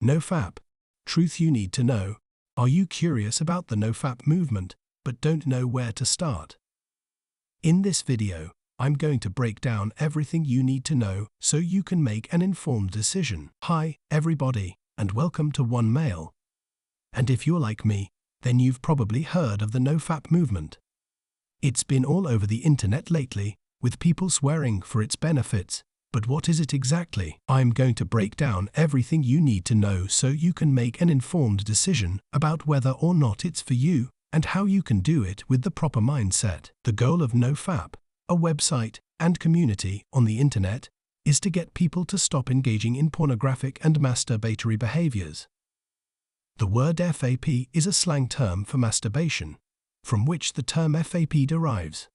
NoFap. Truth you need to know. Are you curious about the NoFap movement, but don't know where to start? In this video, I'm going to break down everything you need to know so you can make an informed decision. Hi, everybody, and welcome to One Mail. And if you're like me, then you've probably heard of the NoFap movement. It's been all over the internet lately, with people swearing for its benefits. But what is it exactly? I'm going to break down everything you need to know so you can make an informed decision about whether or not it's for you, and how you can do it with the proper mindset. The goal of NoFap, a website and community on the internet, is to get people to stop engaging in pornographic and masturbatory behaviors. The word FAP is a slang term for masturbation, from which the term FAP derives.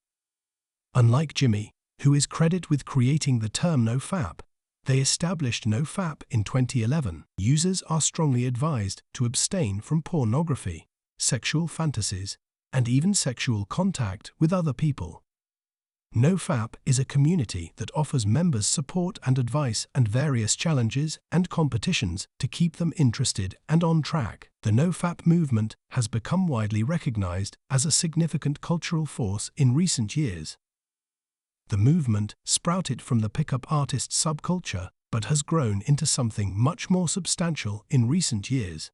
Unlike Jimmy, who is credited with creating the term NoFap, they established NoFap in 2011. Users are strongly advised to abstain from pornography, sexual fantasies, and even sexual contact with other people. NoFap is a community that offers members support and advice and various challenges and competitions to keep them interested and on track. The NoFap movement has become widely recognized as a significant cultural force in recent years. The movement sprouted from the pickup artist subculture, but has grown into something much more substantial in recent years.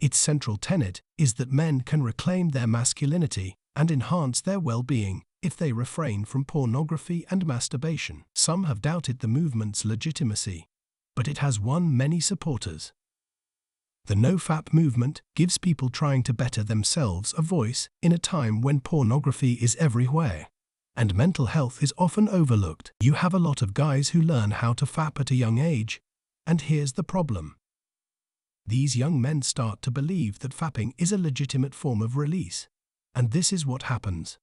Its central tenet is that men can reclaim their masculinity and enhance their well-being if they refrain from pornography and masturbation. Some have doubted the movement's legitimacy, but it has won many supporters. The NoFap movement gives people trying to better themselves a voice in a time when pornography is everywhere, and mental health is often overlooked. You have a lot of guys who learn how to fap at a young age, and here's the problem. These young men start to believe that fapping is a legitimate form of release, and this is what happens.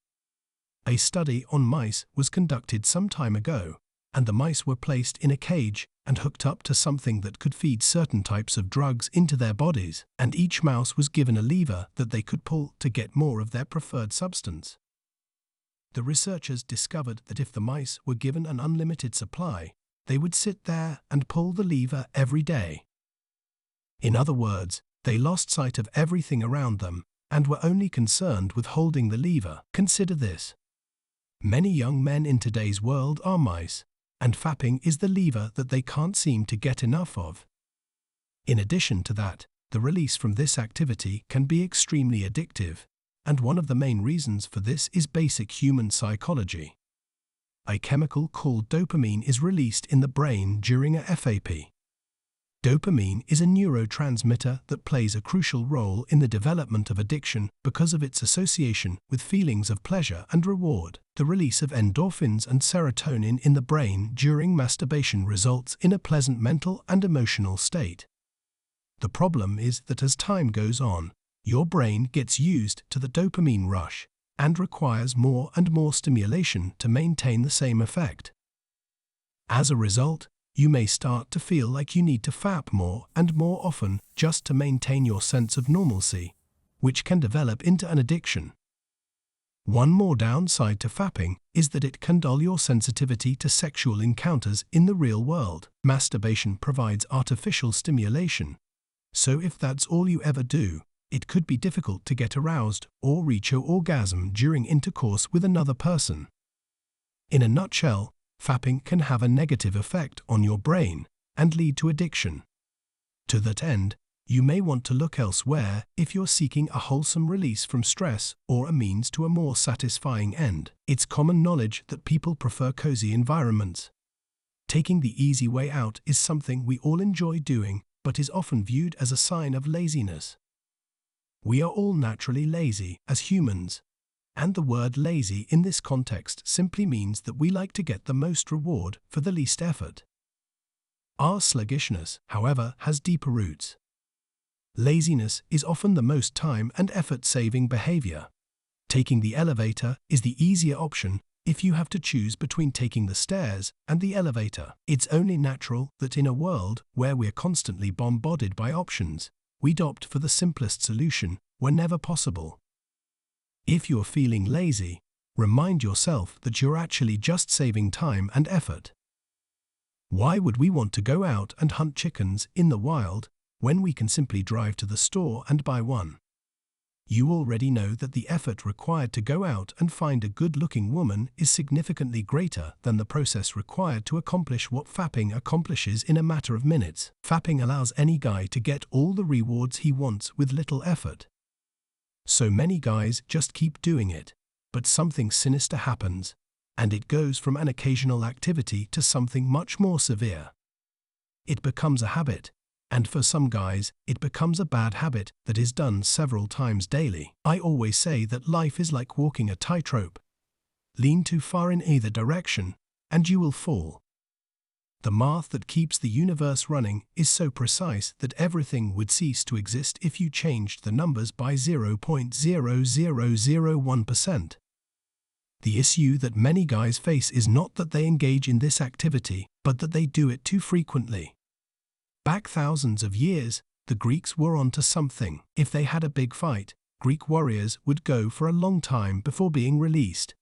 A study on mice was conducted some time ago, and the mice were placed in a cage and hooked up to something that could feed certain types of drugs into their bodies, and each mouse was given a lever that they could pull to get more of their preferred substance. The researchers discovered that if the mice were given an unlimited supply, they would sit there and pull the lever every day. In other words, they lost sight of everything around them and were only concerned with holding the lever. Consider this. Many young men in today's world are mice, and fapping is the lever that they can't seem to get enough of. In addition to that, the release from this activity can be extremely addictive. And one of the main reasons for this is basic human psychology. A chemical called dopamine is released in the brain during a FAP. Dopamine is a neurotransmitter that plays a crucial role in the development of addiction because of its association with feelings of pleasure and reward. The release of endorphins and serotonin in the brain during masturbation results in a pleasant mental and emotional state. The problem is that as time goes on, your brain gets used to the dopamine rush and requires more and more stimulation to maintain the same effect. As a result, you may start to feel like you need to fap more and more often just to maintain your sense of normalcy, which can develop into an addiction. One more downside to fapping is that it can dull your sensitivity to sexual encounters in the real world. Masturbation provides artificial stimulation, so if that's all you ever do, it could be difficult to get aroused or reach your orgasm during intercourse with another person. In a nutshell, fapping can have a negative effect on your brain and lead to addiction. To that end, you may want to look elsewhere if you're seeking a wholesome release from stress or a means to a more satisfying end. It's common knowledge that people prefer cozy environments. Taking the easy way out is something we all enjoy doing, but is often viewed as a sign of laziness. We are all naturally lazy as humans, and the word lazy in this context simply means that we like to get the most reward for the least effort. Our sluggishness, however, has deeper roots. Laziness is often the most time and effort-saving behavior. Taking the elevator is the easier option if you have to choose between taking the stairs and the elevator. It's only natural that in a world where we're constantly bombarded by options, we'd opt for the simplest solution whenever possible. If you're feeling lazy, remind yourself that you're actually just saving time and effort. Why would we want to go out and hunt chickens in the wild when we can simply drive to the store and buy one. You already know that the effort required to go out and find a good-looking woman is significantly greater than the process required to accomplish what fapping accomplishes in a matter of minutes. Fapping allows any guy to get all the rewards he wants with little effort. So many guys just keep doing it, but something sinister happens, and it goes from an occasional activity to something much more severe. It becomes a habit. And for some guys, it becomes a bad habit that is done several times daily. I always say that life is like walking a tightrope. Lean too far in either direction, and you will fall. The math that keeps the universe running is so precise that everything would cease to exist if you changed the numbers by 0.0001%. The issue that many guys face is not that they engage in this activity, but that they do it too frequently. Back thousands of years, the Greeks were onto something. If they had a big fight, Greek warriors would go for a long time before being released.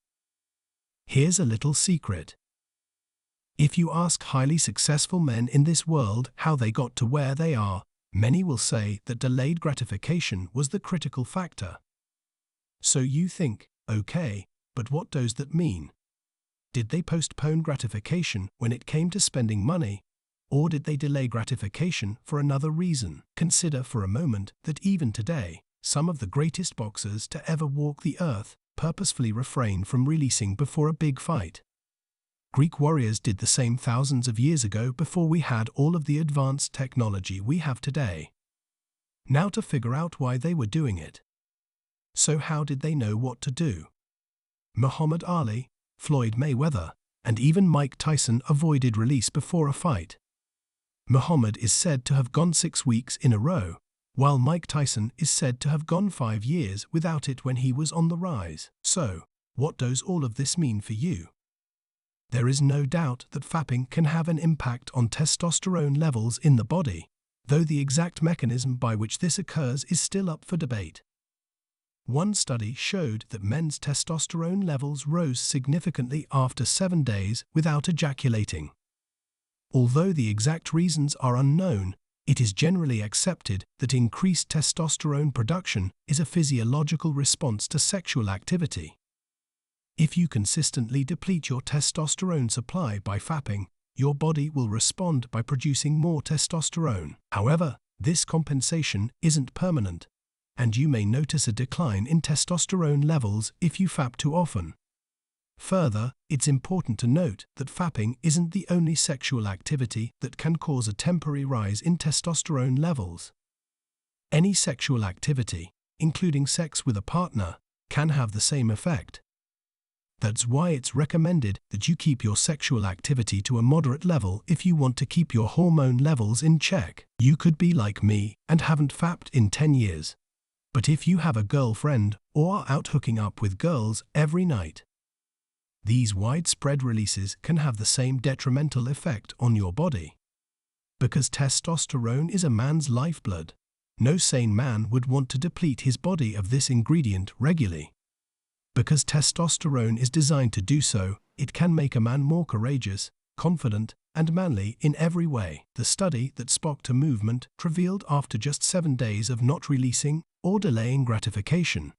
Here's a little secret. If you ask highly successful men in this world how they got to where they are, many will say that delayed gratification was the critical factor. So you think, okay, but what does that mean? Did they postpone gratification when it came to spending money? Or did they delay gratification for another reason? Consider for a moment that even today, some of the greatest boxers to ever walk the earth purposefully refrain from releasing before a big fight. Greek warriors did the same thousands of years ago before we had all of the advanced technology we have today. Now to figure out why they were doing it. So how did they know what to do? Muhammad Ali, Floyd Mayweather, and even Mike Tyson avoided release before a fight. Muhammad is said to have gone 6 weeks in a row, while Mike Tyson is said to have gone 5 years without it when he was on the rise. So, what does all of this mean for you? There is no doubt that fapping can have an impact on testosterone levels in the body, though the exact mechanism by which this occurs is still up for debate. One study showed that men's testosterone levels rose significantly after 7 days without ejaculating. Although the exact reasons are unknown, it is generally accepted that increased testosterone production is a physiological response to sexual activity. If you consistently deplete your testosterone supply by fapping, your body will respond by producing more testosterone. However, this compensation isn't permanent, and you may notice a decline in testosterone levels if you fap too often. Further, it's important to note that fapping isn't the only sexual activity that can cause a temporary rise in testosterone levels. Any sexual activity, including sex with a partner, can have the same effect. That's why it's recommended that you keep your sexual activity to a moderate level if you want to keep your hormone levels in check. You could be like me and haven't fapped in 10 years. But if you have a girlfriend or are out hooking up with girls every night, these widespread releases can have the same detrimental effect on your body. Because testosterone is a man's lifeblood, no sane man would want to deplete his body of this ingredient regularly. Because testosterone is designed to do so, it can make a man more courageous, confident, and manly in every way. The study that spoke to movement revealed after just 7 days of not releasing or delaying gratification,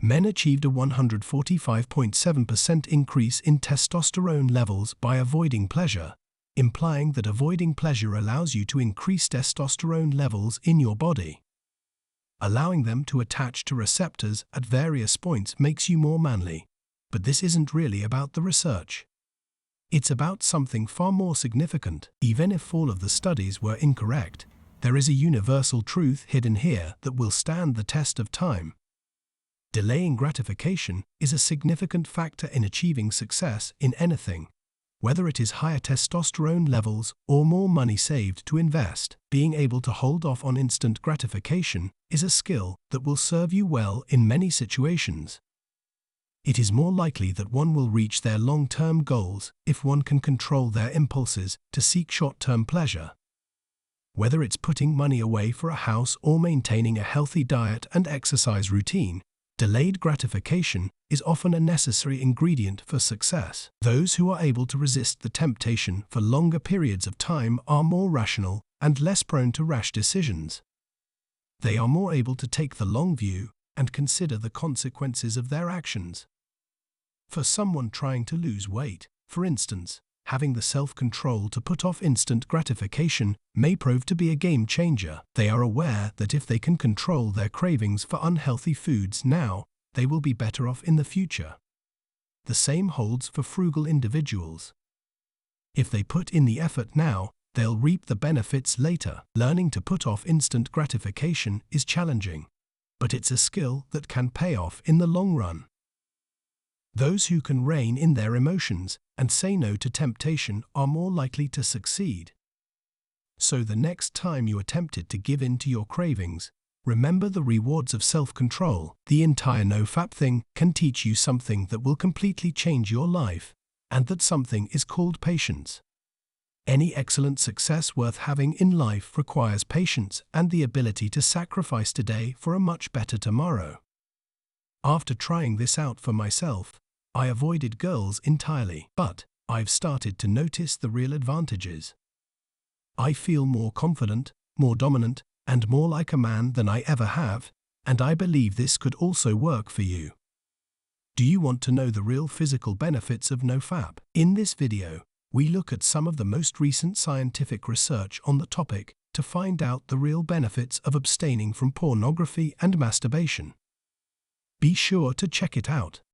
men achieved a 145.7% increase in testosterone levels by avoiding pleasure, implying that avoiding pleasure allows you to increase testosterone levels in your body. Allowing them to attach to receptors at various points makes you more manly, but this isn't really about the research. It's about something far more significant. Even if all of the studies were incorrect, there is a universal truth hidden here that will stand the test of time. Delaying gratification is a significant factor in achieving success in anything, whether it is higher testosterone levels or more money saved to invest. Being able to hold off on instant gratification is a skill that will serve you well in many situations. It is more likely that one will reach their long-term goals if one can control their impulses to seek short-term pleasure. Whether it's putting money away for a house or maintaining a healthy diet and exercise routine, delayed gratification is often a necessary ingredient for success. Those who are able to resist the temptation for longer periods of time are more rational and less prone to rash decisions. They are more able to take the long view and consider the consequences of their actions. For someone trying to lose weight, for instance, having the self-control to put off instant gratification may prove to be a game changer. They are aware that if they can control their cravings for unhealthy foods now, they will be better off in the future. The same holds for frugal individuals. If they put in the effort now, they'll reap the benefits later. Learning to put off instant gratification is challenging, but it's a skill that can pay off in the long run. Those who can rein in their emotions and say no to temptation are more likely to succeed. So the next time you are tempted to give in to your cravings, remember the rewards of self-control. The entire NoFap thing can teach you something that will completely change your life, and that something is called patience. Any excellent success worth having in life requires patience and the ability to sacrifice today for a much better tomorrow. After trying this out for myself, I avoided girls entirely, but I've started to notice the real advantages. I feel more confident, more dominant, and more like a man than I ever have, and I believe this could also work for you. Do you want to know the real physical benefits of NoFap? In this video, we look at some of the most recent scientific research on the topic to find out the real benefits of abstaining from pornography and masturbation. Be sure to check it out.